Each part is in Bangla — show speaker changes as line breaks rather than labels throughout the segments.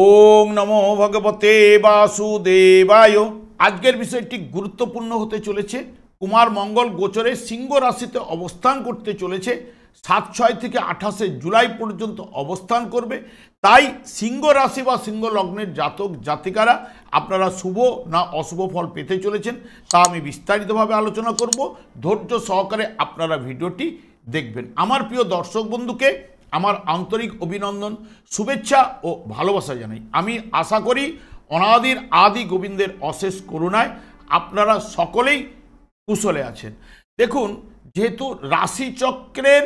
ওং নমো ভগবতে বাসুদেবায়। আজকের বিষয়টি গুরুত্বপূর্ণ হতে চলেছে। কুমার মঙ্গল গোচরে সিংহ রাশিতে অবস্থান করতে চলেছে। 7-6 থেকে 28 জুলাই পর্যন্ত অবস্থান করবে। তাই সিংহ রাশি বা সিংহ লগ্নের জাতক জাতিকারা আপনারা শুভ না অশুভ ফল পেতে চলেছেন তা আমি বিস্তারিতভাবে আলোচনা করব। ধৈর্য সহকারে আপনারা ভিডিওটি দেখবেন। আমার প্রিয় দর্শক বন্ধুকে আমার আন্তরিক অভিনন্দন, শুভেচ্ছা ও ভালোবাসা জানাই। আমি আশা করি অনাদির আদি গোবিন্দের অশেষ করুণায় আপনারা সকলেই কুশলে আছেন। দেখুন, যেহেতু রাশিচক্রের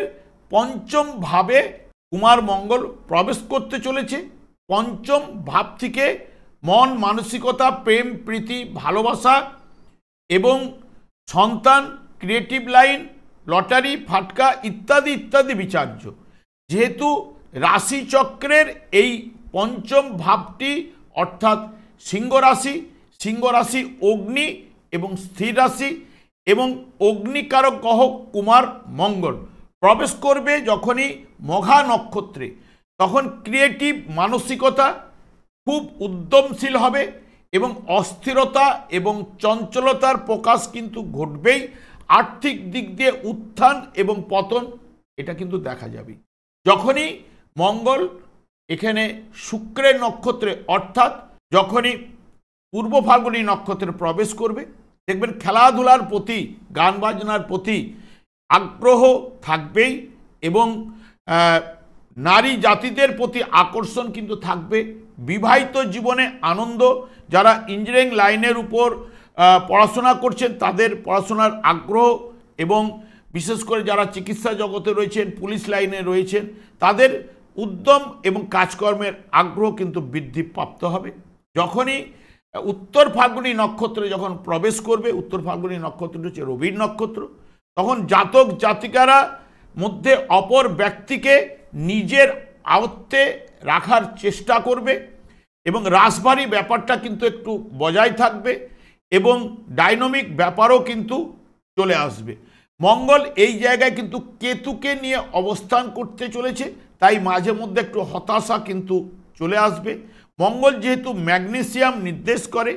পঞ্চম ভাবে কুমার মঙ্গল প্রবেশ করতে চলেছে, পঞ্চম ভাব থেকে মন মানসিকতা, প্রেম প্রীতি, ভালোবাসা এবং সন্তান, ক্রিয়েটিভ লাইন, লটারি, ফাটকা ইত্যাদি ইত্যাদি বিচার্য। যেহেতু রাশিচক্রের এই পঞ্চম ভাবটি অর্থাৎ সিংহ রাশি অগ্নি এবং স্থির রাশি এবং অগ্নিকারক গ্রহ কুমার মঙ্গল প্রবেশ করবে যখনই মঘা নক্ষত্রে, তখন ক্রিয়েটিভ মানসিকতা খুব উদ্যমশীল হবে এবং অস্থিরতা এবং চঞ্চলতার প্রকাশ কিন্তু ঘটবেই। আর্থিক দিক দিয়ে উত্থান এবং পতন এটা কিন্তু দেখা যাবে। যখনই মঙ্গল এখানে শুক্রের নক্ষত্রে অর্থাৎ যখনই পূর্ব ফাল্গুনী নক্ষত্রে প্রবেশ করবে, দেখবেন খেলাধুলার প্রতি, গান বাজনার প্রতি আগ্রহ থাকবেই এবং নারী জাতিদের প্রতি আকর্ষণ কিন্তু থাকবে। বিবাহিত জীবনে আনন্দ, যারা ইঞ্জিনিয়ারিং লাইনের উপর পড়াশোনা করছেন তাদের পড়াশোনার আগ্রহ এবং বিশেষ করে যারা চিকিৎসা জগতে রয়েছেন, পুলিশ লাইনে রয়েছেন, তাদের উদ্যম এবং কাজকর্মের আগ্রহ কিন্তু বৃদ্ধিপ্রাপ্ত হবে। যখনই উত্তর ফাল্গুনী নক্ষত্রে যখন প্রবেশ করবে, উত্তর ফাল্গুনী নক্ষত্রটি হচ্ছে রবির নক্ষত্র, তখন জাতক জাতিকারা মধ্যে অপর ব্যক্তিকে নিজের আয়ত্তে রাখার চেষ্টা করবে এবং রাশভারী ব্যাপারটা কিন্তু একটু বজায় থাকবে এবং ডাইনামিক ব্যাপারও কিন্তু চলে আসবে। মঙ্গল এই জায়গায় কিন্তু কেতুকে নিয়ে অবস্থান করতে চলেছে, তাই মাঝে মধ্যে একটু হতাশা কিন্তু চলে আসবে। মঙ্গল যেহেতু ম্যাগনেসিয়াম নির্দেশ করে,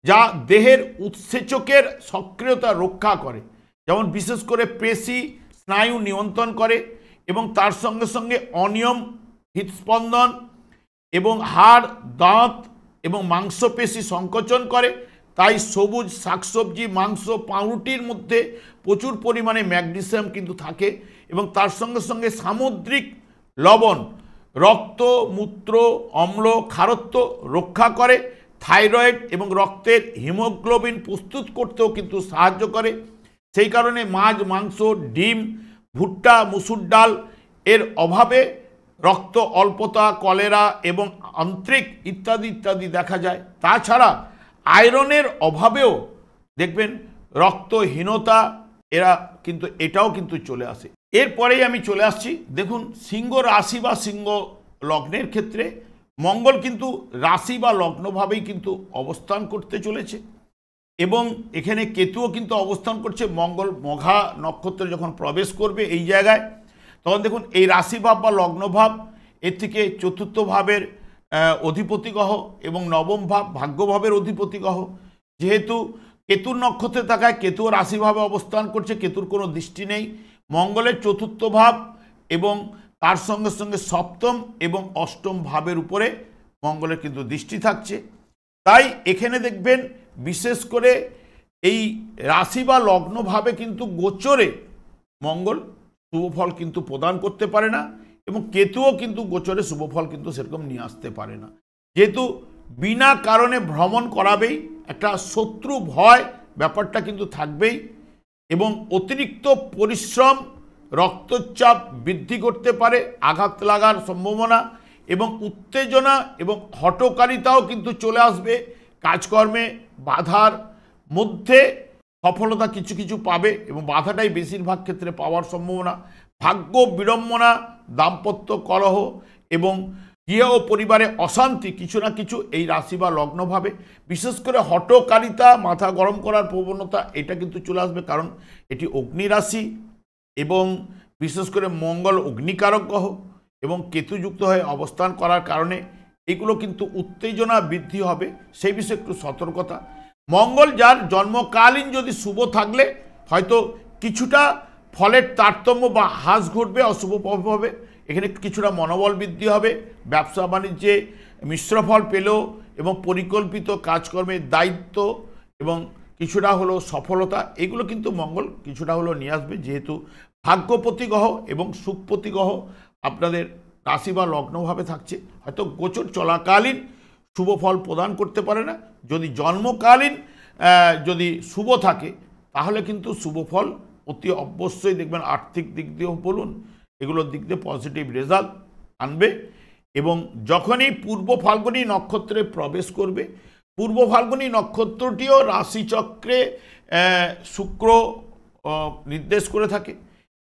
যা দেহের উৎসেচকের সক্রিয়তা রক্ষা করে, যেমন বিশেষ করে পেশি স্নায়ু নিয়ন্ত্রণ করে এবং তার সঙ্গে সঙ্গে অনিয়ম, হৃদস্পন্দন এবং হাড়, দাঁত এবং মাংসপেশি সংকোচন করে। তাই সবুজ শাকসবজি, মাংস, পাউরুটির মধ্যে প্রচুর পরিমাণে ম্যাগনেসিয়াম কিন্তু থাকে এবং তার সঙ্গে সঙ্গে সামুদ্রিক লবণ রক্ত, মূত্র, অম্ল, খারত্ব রক্ষা করে। থাইরয়েড এবং রক্তের হিমোগ্লোবিন প্রস্তুত করতেও কিন্তু সাহায্য করে। সেই কারণে মাছ, মাংস, ডিম, ভুট্টা, মুসুর ডাল এর অভাবে রক্ত অল্পতা, কলেরা এবং আন্ত্রিক ইত্যাদি ইত্যাদি দেখা যায়। তাছাড়া আয়রনের অভাবেও দেখবেন রক্তহীনতা এটাও কিন্তু চলে আসে। এরপরেই আমি চলে আসছি। দেখুন, সিংহ রাশি বা সিংহ লগ্নের ক্ষেত্রে মঙ্গল কিন্তু রাশি বা লগ্নভাবেই কিন্তু অবস্থান করতে চলেছে এবং এখানে কেতুও কিন্তু অবস্থান করছে। মঙ্গল মঘা নক্ষত্রে যখন প্রবেশ করবে এই জায়গায়, তখন দেখুন এই রাশিভাব বা লগ্নভাব এর থেকে চতুর্থ ভাবের অধিপতি গ্রহ এবং নবম ভাব ভাগ্যভাবের অধিপতি গ্রহ, যেহেতু কেতুর নক্ষত্রে থাকায় কেতু রাশিভাবে অবস্থান করছে, কেতুর কোনো দৃষ্টি নেই। মঙ্গলের চতুর্থ ভাব এবং তার সঙ্গে সঙ্গে সপ্তম এবং অষ্টম ভাবের উপরে মঙ্গলের কিন্তু দৃষ্টি থাকছে। তাই এখানে দেখবেন বিশেষ করে এই রাশি বা লগ্নভাবে কিন্তু গোচরে মঙ্গল শুভফল কিন্তু প্রদান করতে পারে না এবং কেতুও কিন্তু গোচরে শুভফল কিন্তু সেরকম নিয়ে আসতে পারে না। যেহেতু বিনা কারণে ভ্রমণ করাবেই, একটা শত্রু ভয় ব্যাপারটা কিন্তু থাকবেই এবং অতিরিক্ত পরিশ্রম, রক্তচাপ বৃদ্ধি করতে পারে, আঘাত লাগার সম্ভাবনা এবং উত্তেজনা এবং হঠকারিতাও কিন্তু চলে আসবে। কাজকর্মে বাধার মধ্যে সফলতা কিছু কিছু পাবে এবং বাধাটাই বেশিরভাগ ক্ষেত্রে পাওয়ার সম্ভাবনা। ভাগ্য বিড়ম্বনা, দাম্পত্য কলহ এবং গৃহ ও পরিবারে অশান্তি কিছু না কিছু এই রাশি বা লগ্নভাবে, বিশেষ করে হঠকারিতা, মাথা গরম করার প্রবণতা এটা কিন্তু চলে আসবে, কারণ এটি অগ্নি রাশি এবং বিশেষ করে মঙ্গল অগ্নিকারক গ্রহ এবং কেতুযুক্ত হয়ে অবস্থান করার কারণে এগুলো কিন্তু উত্তেজনা বৃদ্ধি হবে, সেই বিষয়ে একটু সতর্কতা। মঙ্গল যার জন্মকালীন যদি শুভ থাকলে হয়তো কিছুটা ফলের তারতম্য বা হ্রাস ঘটবে, অশুভ প্রভাবে এখানে কিছুটা মনোবল বৃদ্ধি হবে, ব্যবসা বাণিজ্যে মিশ্র ফল পেলেও এবং পরিকল্পিত কাজকর্মের দায়িত্ব এবং কিছুটা হলো সফলতা, এগুলো কিন্তু মঙ্গল কিছুটা হলো নিয়ে আসবে, যেহেতু ভাগ্যপতি গ্রহ এবং সুখপতি গ্রহ আপনাদের রাশি বা লগ্নভাবে থাকছে। হয়তো গোচর চলাকালীন শুভ ফল প্রদান করতে পারে না, যদি জন্মকালীন যদি শুভ থাকে তাহলে কিন্তু শুভ ফল অতি অবশ্যই দেখবেন আর্থিক দিক দিয়েও বলুন, এগুলোর দিক দিয়ে পজিটিভ রেজাল্ট আনবে। এবং যখনই পূর্ব ফাল্গুনী নক্ষত্রে প্রবেশ করবে, পূর্ব ফাল্গুনী নক্ষত্রটিও রাশিচক্রে শুক্র নির্দেশ করে থাকে।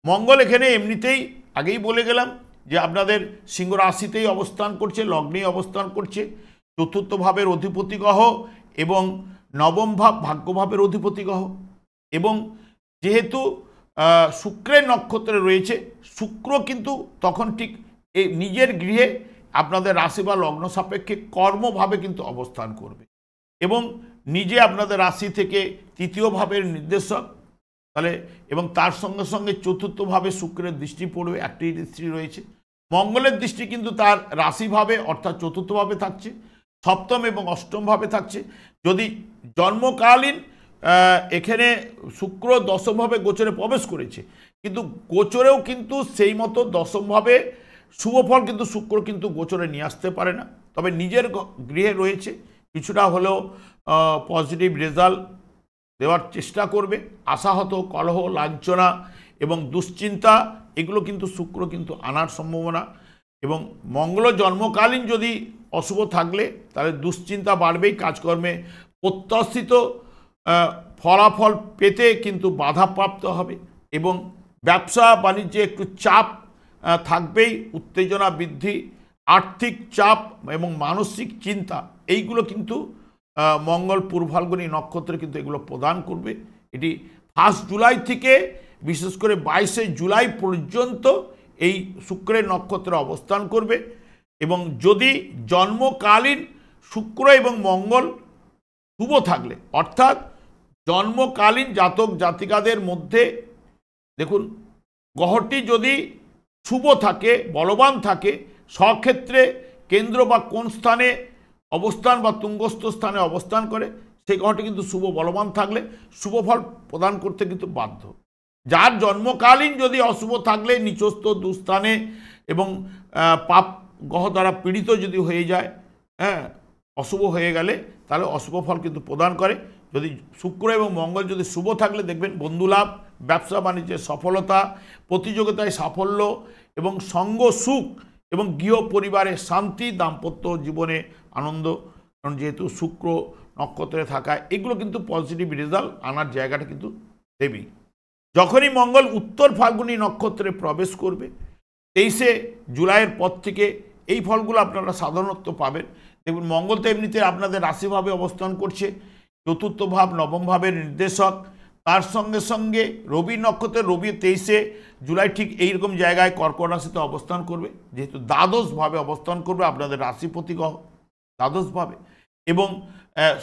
মঙ্গল এখানে এমনিতেই আগেই বলে গেলাম যে আপনাদের সিংহ রাশিতেই অবস্থান করছে, লগ্নেই অবস্থান করছে, চতুর্থ ভাবের অধিপতি গ্রহ এবং নবম ভাব ভাগ্যভাবের অধিপতি গ্রহ। এবং যেহেতু শুক্রের নক্ষত্রে রয়েছে, শুক্র কিন্তু তখন ঠিক এই নিজের গৃহে আপনাদের রাশি বা লগ্ন সাপেক্ষে কর্মভাবে কিন্তু অবস্থান করবে এবং নিজে আপনাদের রাশি থেকে তৃতীয় ভাবের নির্দেশক, তাহলে এবং তার সঙ্গে সঙ্গে চতুর্থভাবে শুক্রের দৃষ্টি পড়বে, একটি দৃষ্টি রয়েছে। মঙ্গলের দৃষ্টি কিন্তু তার রাশিভাবে অর্থাৎ চতুর্থভাবে থাকছে, সপ্তম এবং অষ্টম ভাবে থাকছে। যদি জন্মকালীন এখানে শুক্র দশমভাবে গোচরে প্রবেশ করেছে, কিন্তু গোচরেও কিন্তু সেই মতো দশমভাবে শুভ ফল কিন্তু শুক্র কিন্তু গোচরে নিয়ে আসতে পারে না, তবে নিজের গৃহে রয়েছে, কিছুটা হলেও পজিটিভ রেজাল্ট দেওয়ার চেষ্টা করবে। আশাহত, কলহ, লাঞ্ছনা এবং দুশ্চিন্তা এগুলো কিন্তু শুক্র কিন্তু আনার সম্ভাবনা। এবং মঙ্গল জন্মকালীন যদি অশুভ থাকলে তাহলে দুশ্চিন্তা বাড়বেই, কাজকর্মে প্রত্যাশিত ফলাফল পেতে কিন্তু বাধাপ্রাপ্ত হবে এবং ব্যবসা বাণিজ্যে একটু চাপ থাকবেই, উত্তেজনা বৃদ্ধি, আর্থিক চাপ এবং মানসিক চিন্তা এইগুলো কিন্তু মঙ্গল পূর্ব ফাল্গুনী নক্ষত্রে কিন্তু এগুলো প্রদান করবে। এটি 1 জুলাই থেকে বিশেষ করে 22 জুলাই পর্যন্ত এই শুক্রের নক্ষত্রে অবস্থান করবে। এবং যদি জন্মকালীন শুক্র এবং মঙ্গল শুভ থাকলে অর্থাৎ জন্মকালীন জাতক জাতিকাদের মধ্যে দেখুন গ্রহটি যদি শুভ থাকে, বলবান থাকে, স্বক্ষেত্রে কেন্দ্র বা কোন স্থানে অবস্থান বা তুঙ্গস্থ স্থানে অবস্থান করে, সেই গ্রহটি কিন্তু শুভ বলবান থাকলে শুভ ফল প্রদান করতে কিন্তু বাধ্য। যার জন্মকালীন যদি অশুভ থাকলে নিচস্থ দুস্থানে এবং পাপ গ্রহ দ্বারা পীড়িত যদি হয়ে যায়, হ্যাঁ অশুভ হয়ে গেলে তাহলে অশুভ ফল কিন্তু প্রদান করে। যদি শুক্র এবং মঙ্গল যদি শুভ থাকলে দেখবেন বন্ধুলাভ, ব্যবসা বাণিজ্যের সফলতা, প্রতিযোগিতায় সাফল্য এবং সঙ্গ সুখ এবং গৃহ পরিবারের শান্তি, দাম্পত্য জীবনে আনন্দ, কারণ যেহেতু শুক্র নক্ষত্রে থাকায় এগুলো কিন্তু পজিটিভ রেজাল্ট আনার জায়গাটা কিন্তু দেবেই। যখনই মঙ্গল উত্তর ফাল্গুনী নক্ষত্রে প্রবেশ করবে 23 জুলাইয়ের পর থেকে এই ফলগুলো আপনারা সাধারণত পাবেন। দেখুন মঙ্গল তো এমনিতে আপনাদের রাশিভাবে অবস্থান করছে, চতুর্থ ভাব নবম ভাবের নির্দেশক, তার সঙ্গে সঙ্গে রবি নক্ষত্রে রবি 23 জুলাই ঠিক এইরকম জায়গায় কর্কট রাশিতে অবস্থান করবে, যেহেতু দ্বাদশভাবে অবস্থান করবে আপনাদের রাশিপতি গ্রহ দ্বাদশভাবে এবং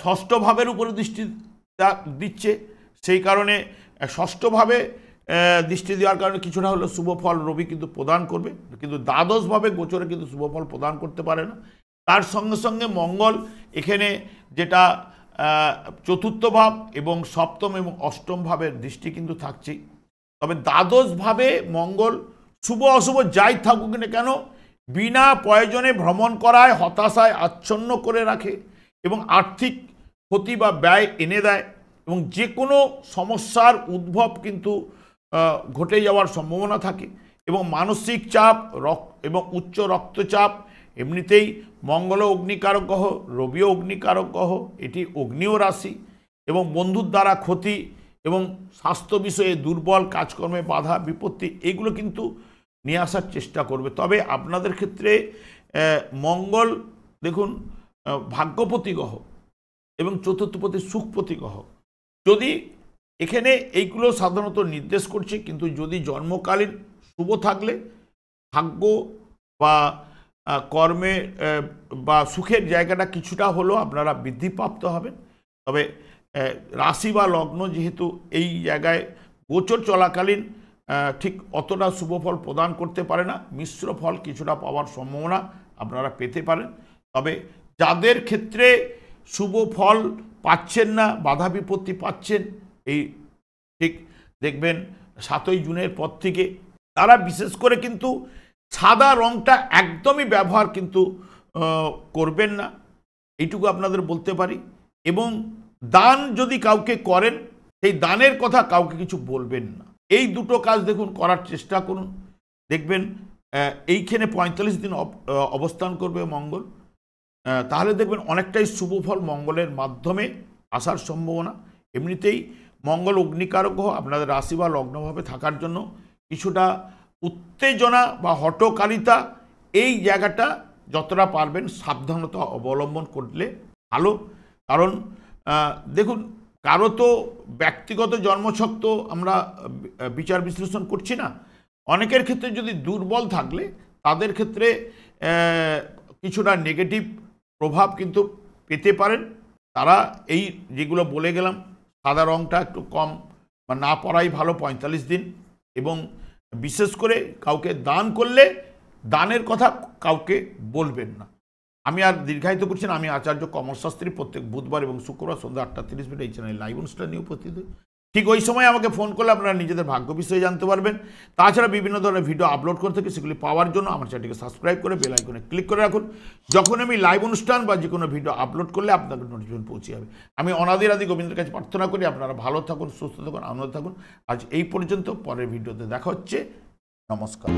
ষষ্ঠ ভাবের উপরে দৃষ্টি দিচ্ছে, সেই কারণে ষষ্ঠভাবে দৃষ্টি দেওয়ার কারণে কিছুটা হলো শুভ ফল রবি কিন্তু প্রদান করবে, কিন্তু দ্বাদশভাবে গোচরে কিন্তু শুভ ফল প্রদান করতে পারে না। তার সঙ্গে সঙ্গে মঙ্গল এখানে যেটা চতুর্থ ভাব এবং সপ্তম এবং অষ্টম ভাবের দৃষ্টি কিন্তু থাকছেই, তবে দ্বাদশভাবে মঙ্গল শুভ অশুভ যাই থাকুক না কেন বিনা প্রয়োজনে ভ্রমণ করায় হতাশায় আচ্ছন্ন করে রাখে এবং আর্থিক ক্ষতি বা ব্যয় এনে দেয় এবং যে কোনো সমস্যার উদ্ভব কিন্তু ঘটে যাওয়ার সম্ভাবনা থাকে এবং মানসিক চাপ এবং উচ্চ রক্তচাপ, এমনিতেই মঙ্গল অগ্নিকারক গ্রহ, রবিও অগ্নিকারক গ্রহ, এটি অগ্নিও রাশি এবং বন্ধুর দ্বারা ক্ষতি এবং স্বাস্থ্য বিষয়ে দুর্বল, কাজকর্মে বাধা বিপত্তি এগুলো কিন্তু নিয়ে আসার চেষ্টা করবে। তবে আপনাদের ক্ষেত্রে মঙ্গল দেখুন ভাগ্যপতি গ্রহ এবং চতুর্থপতি সুখপতি গ্রহ, যদি এখানে এইগুলো সাধারণত নির্দেশ করছে, কিন্তু যদি জন্মকালীন শুভ থাকলে ভাগ্য বা কর্মে বা সুখের জায়গাটা কিছুটা হলেও আপনারা বৃদ্ধিপ্রাপ্ত হবেন। তবে রাশি বা লগ্ন যেহেতু এই জায়গায় গোচর চলাকালীন ঠিক অতটা শুভ ফল প্রদান করতে পারে না, মিশ্র ফল কিছুটা পাওয়ার সম্ভাবনা আপনারা পেতে পারেন। তবে যাদের ক্ষেত্রে শুভ ফল পাচ্ছেন না, বাধা বিপত্তি পাচ্ছেন, এই ঠিক দেখবেন 7ই জুনের পর থেকে তারা বিশেষ করে কিন্তু সাদা রংটা একদমই ব্যবহার কিন্তু করবেন না, এইটুকু আপনাদের বলতে পারি। এবং দান যদি কাউকে করেন, সেই দানের কথা কাউকে কিছু বলবেন না। এই দুটো কাজ দেখুন করার চেষ্টা করুন, দেখবেন এইখানে 45 দিন অবস্থান করবে মঙ্গল, তাহলে দেখবেন অনেকটাই শুভ ফল মঙ্গলের মাধ্যমে আসার সম্ভাবনা। এমনিতেই মঙ্গল অগ্নিকারক গ্রহ, আপনাদের রাশি বা লগ্নভাবে থাকার জন্য কিছুটা উত্তেজনা বা হঠকারিতা, এই জায়গাটা যতটা পারবেন সাবধানতা অবলম্বন করলে ভালো। কারণ দেখুন কারো তো ব্যক্তিগত জন্মছক তো আমরা বিচার বিশ্লেষণ করছি না, অনেকের ক্ষেত্রে যদি দুর্বল থাকলে তাদের ক্ষেত্রে কিছুটা নেগেটিভ প্রভাব কিন্তু পেতে পারেন। তারা এই যেগুলো বলে গেলাম, সাদা রঙটা একটু কম বা না পরাই ভালো 45 দিন, এবং বিশেষ করে কাউকে দান করলে দানের কথা কাউকে বলবেন না। আমি আর দীর্ঘায়িত করছি না, আমি আচার্য কমল শাস্ত্রী, প্রত্যেক বুধবার এবং শুক্রবার সন্ধ্যা 8:30 এই চ্যানেল লাইভ অনুষ্ঠান নিয়ে উপস্থিত হই। ঠিক ওই সময় আমাকে ফোন করলে আপনারা নিজেদের ভাগ্য বিষয়ে জানতে পারবেন। তাছাড়া বিভিন্ন ধরনের ভিডিও আপলোড করে থাকি, সেগুলি পাওয়ার জন্য আমার চ্যানেলটিকে সাবস্ক্রাইব করে বেল আইকনে ক্লিক করে রাখুন। যখন আমি লাইভ অনুষ্ঠান বা যে কোনো ভিডিও আপলোড করলে আপনাদের নোটিফিকেশন পৌঁছে যাবে। আমি অনাদিরাদি গোবিন্দের কাছে প্রার্থনা করি আপনারা ভালো থাকুন, সুস্থ থাকুন, আনন্দ থাকুন। আজ এই পর্যন্ত, পরের ভিডিওতে দেখা হচ্ছে। নমস্কার।